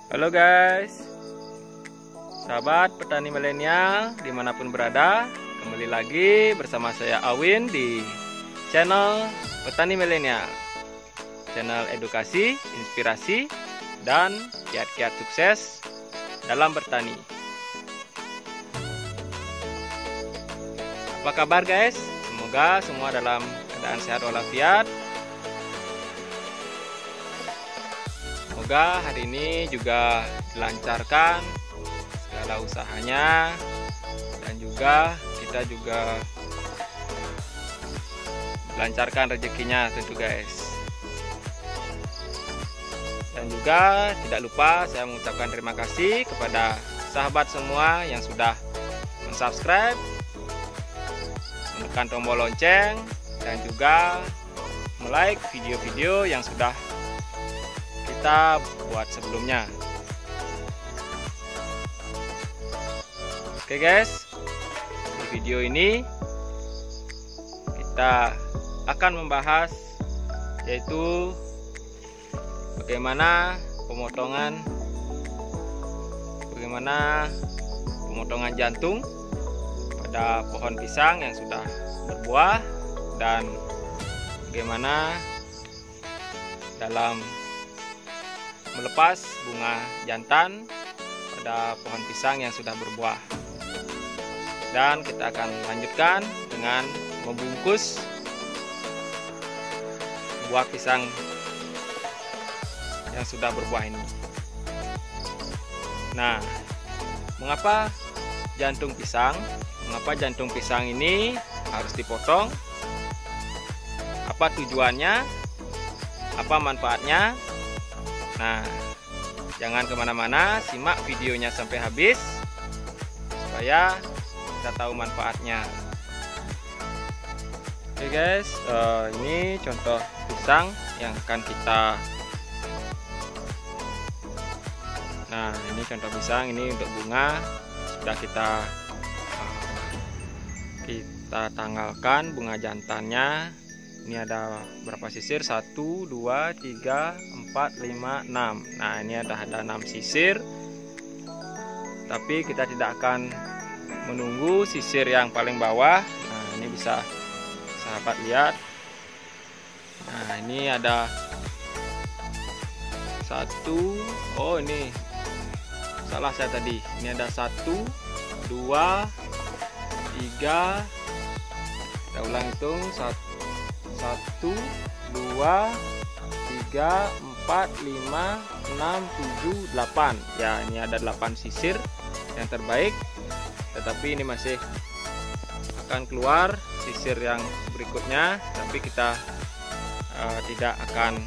Halo guys, sahabat petani milenial dimanapun berada, kembali lagi bersama saya Awin di channel Petani Milenial, channel edukasi, inspirasi, dan kiat-kiat sukses dalam bertani. Apa kabar guys? Semoga semua dalam keadaan sehat walafiat. Semoga hari ini juga dilancarkan segala usahanya, dan juga kita juga dilancarkan rezekinya tentu guys. Dan juga tidak lupa saya mengucapkan terima kasih kepada sahabat semua yang sudah mensubscribe, menekan tombol lonceng, dan juga like video-video yang sudah kita buat sebelumnya. Oke guys, di video ini kita akan membahas yaitu bagaimana pemotongan jantung pada pohon pisang yang sudah berbuah, dan bagaimana dalam melepas bunga jantan pada pohon pisang yang sudah berbuah. Dan kita akan lanjutkan dengan membungkus buah pisang yang sudah berbuah ini. Nah, mengapa jantung pisang? Mengapa jantung pisang ini harus dipotong? Apa tujuannya? Apa manfaatnya? Nah, jangan kemana-mana, simak videonya sampai habis supaya kita tahu manfaatnya. Oke guys, ini contoh pisang yang akan kita. Nah, ini contoh pisang, ini untuk bunga sudah kita tanggalkan bunga jantannya. Ini ada berapa sisir? 1, 2, 3, 4, 5, 6. Nah, ini ada 6 sisir. Tapi kita tidak akan menunggu sisir yang paling bawah. Nah, ini bisa sahabat lihat. Nah, ini ada 1. Oh, ini salah saya tadi. Ini ada 1, 2, 3. Kita ulang hitung. 1, 2, 3, 4, 5, 6, 7, 8. Ya, ini ada 8 sisir yang terbaik. Tetapi ini masih akan keluar sisir yang berikutnya. Tapi kita tidak akan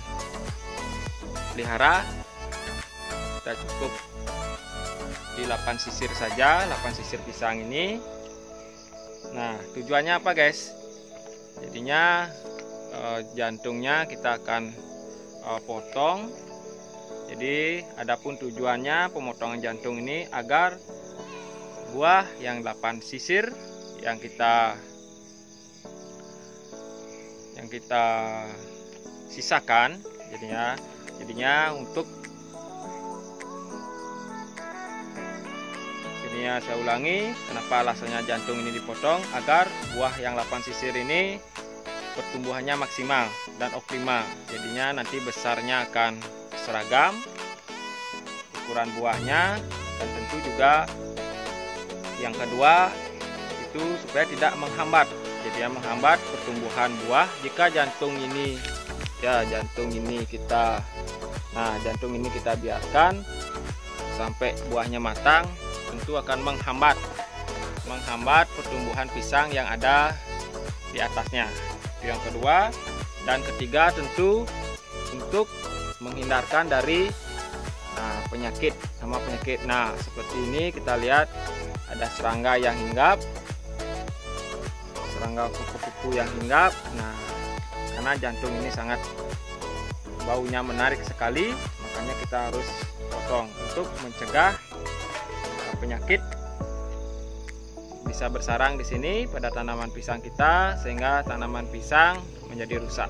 pelihara. Kita cukup di 8 sisir saja, 8 sisir pisang ini. Nah, tujuannya apa guys? Jadinya jantungnya kita akan potong. Jadi adapun tujuannya pemotongan jantung ini agar buah yang 8 sisir yang kita sisakan, jadinya saya ulangi, kenapa alasannya jantung ini dipotong, agar buah yang 8 sisir ini pertumbuhannya maksimal dan optimal. Jadinya nanti besarnya akan seragam ukuran buahnya, dan tentu juga yang kedua itu supaya tidak menghambat. Jadi menghambat pertumbuhan buah. Jika jantung ini kita biarkan sampai buahnya matang, tentu akan menghambat pertumbuhan pisang yang ada di atasnya. Yang kedua, dan ketiga tentu untuk menghindarkan dari penyakit. Nah, seperti ini kita lihat ada serangga yang hinggap, serangga kupu-kupu yang hinggap. Nah, karena jantung ini sangat baunya menarik sekali, makanya kita harus potong untuk mencegah penyakit bisa bersarang di sini pada tanaman pisang kita, sehingga tanaman pisang menjadi rusak.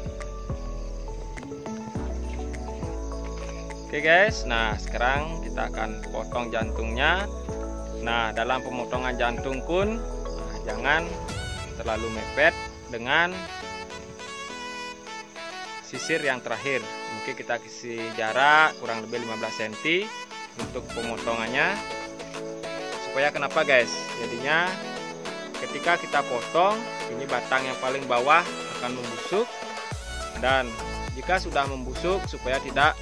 Oke guys, nah sekarang kita kita akan potong jantungnya. Nah, dalam pemotongan jantung pun jangan terlalu mepet dengan sisir yang terakhir. Mungkin kita kasih jarak kurang lebih 15 cm untuk pemotongannya. Supaya kenapa guys? Jadinya ketika kita potong, ini batang yang paling bawah akan membusuk, dan jika sudah membusuk supaya tidak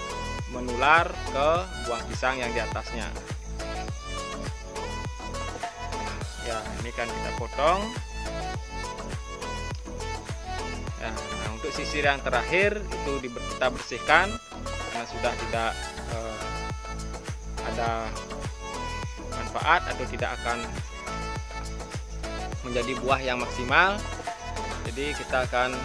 menular ke buah pisang yang di atasnya. Ya, ini kan kita potong. Ya, nah untuk sisir yang terakhir itu kita bersihkan karena sudah tidak ada manfaat atau tidak akan menjadi buah yang maksimal. Jadi kita akan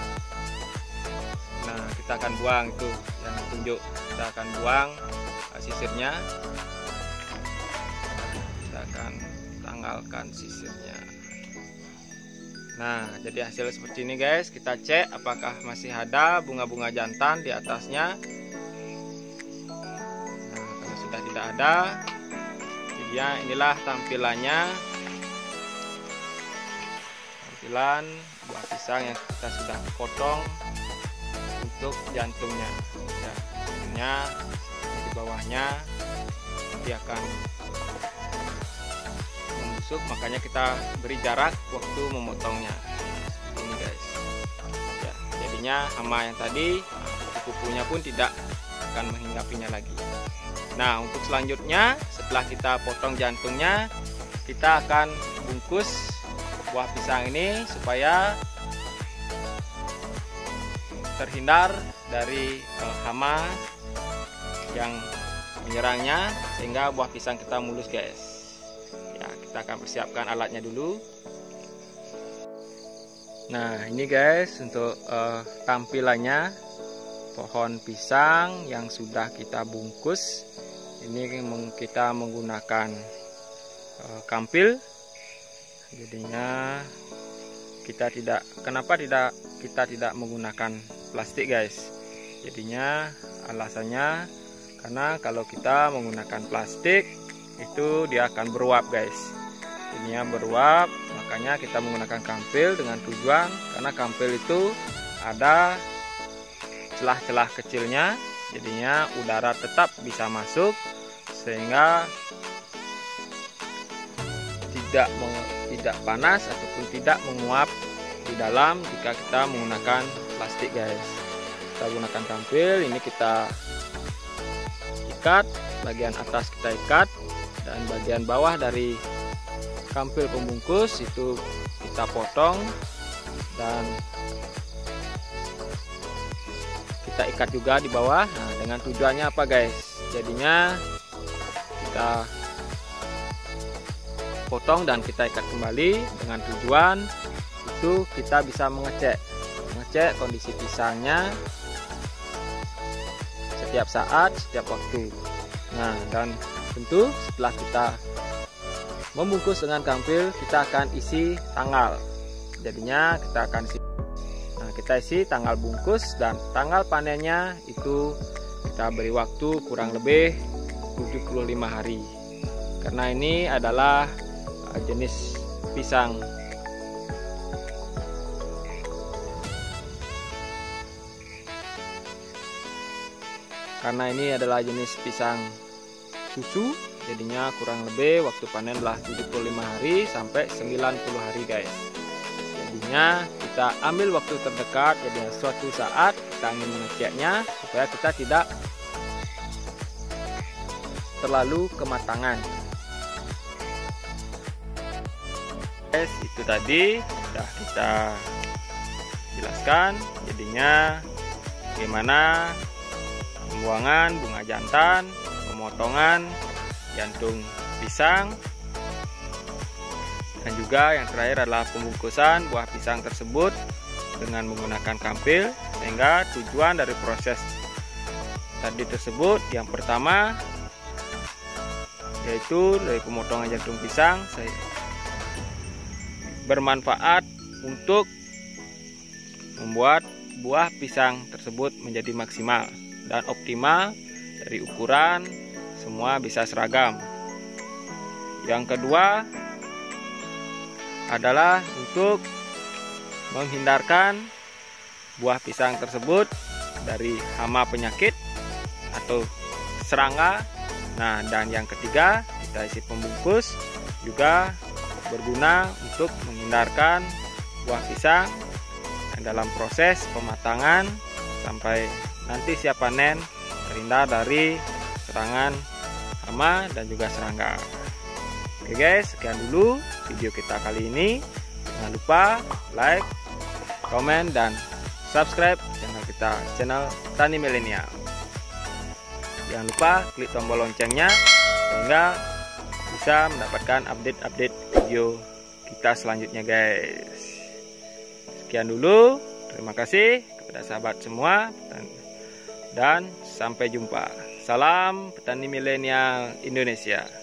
buang itu yang tunjuk. Kita akan buang sisirnya. Kita akan tanggalkan sisirnya. Nah, jadi hasil seperti ini guys. Kita cek apakah masih ada bunga-bunga jantan di atasnya. Nah, kalau sudah tidak ada, jadi inilah tampilannya. Tampilan buah pisang yang kita sudah potong untuk jantungnya. Ya, jantungnya di bawahnya nanti akan membusuk, makanya kita beri jarak waktu memotongnya. Ini guys. Ya, jadinya hama yang tadi, kupu-kupunya pun tidak akan menghinggapinya lagi. Nah, untuk selanjutnya setelah kita potong jantungnya, kita akan bungkus buah pisang ini supaya terhindar dari hama yang menyerangnya, sehingga buah pisang kita mulus guys. Ya, kita akan persiapkan alatnya dulu. Nah, ini guys untuk tampilannya pohon pisang yang sudah kita bungkus. Ini kita menggunakan kampil. Jadinya kita tidak menggunakan plastik guys. Jadinya alasannya karena kalau kita menggunakan plastik itu dia akan beruap guys. Jadinya beruap, makanya kita menggunakan kampil dengan tujuan karena kampil itu ada celah-celah kecilnya, jadinya udara tetap bisa masuk sehingga tidak panas ataupun tidak menguap di dalam jika kita menggunakan plastik guys. Kita gunakan kampil, ini kita ikat, bagian atas kita ikat, dan bagian bawah dari kampil pembungkus itu kita potong dan kita ikat juga di bawah. Nah, dengan tujuannya apa guys? Jadinya kita potong dan kita ikat kembali dengan tujuan itu kita bisa mengecek kondisi pisangnya setiap saat, setiap waktu. Nah, dan tentu setelah kita membungkus dengan kampil, kita akan isi tanggal. Jadinya kita akan isi tanggal bungkus dan tanggal panennya itu kita beri waktu kurang lebih 75 hari. Karena ini adalah jenis pisang susu, jadinya kurang lebih waktu panen adalah 75 hari sampai 90 hari guys. Jadinya kita ambil waktu terdekat, jadi suatu saat kita ingin mengeceknya supaya kita tidak terlalu kematangan. Guys, itu tadi sudah kita jelaskan jadinya bagaimana pembuangan bunga jantan, pemotongan jantung pisang, dan juga yang terakhir adalah pembungkusan buah pisang tersebut dengan menggunakan kampil. Sehingga tujuan dari proses tadi tersebut yang pertama yaitu dari pemotongan jantung pisang bermanfaat untuk membuat buah pisang tersebut menjadi maksimal dan optimal dari ukuran semua bisa seragam. Yang kedua adalah untuk menghindarkan buah pisang tersebut dari hama penyakit atau serangga. Nah, dan yang ketiga, kita isi pembungkus juga berguna untuk menghindarkan buah pisang dalam proses pematangan sampai nanti siap panen, terhindar dari serangan hama dan juga serangga. Oke guys, sekian dulu video kita kali ini. Jangan lupa like, komen, dan subscribe channel kita, channel Tani Milenial. Jangan lupa klik tombol loncengnya sehingga bisa mendapatkan update-update video kita selanjutnya guys. Sekian dulu, terima kasih kepada sahabat semua dan sampai jumpa. Salam Petani Milenial Indonesia.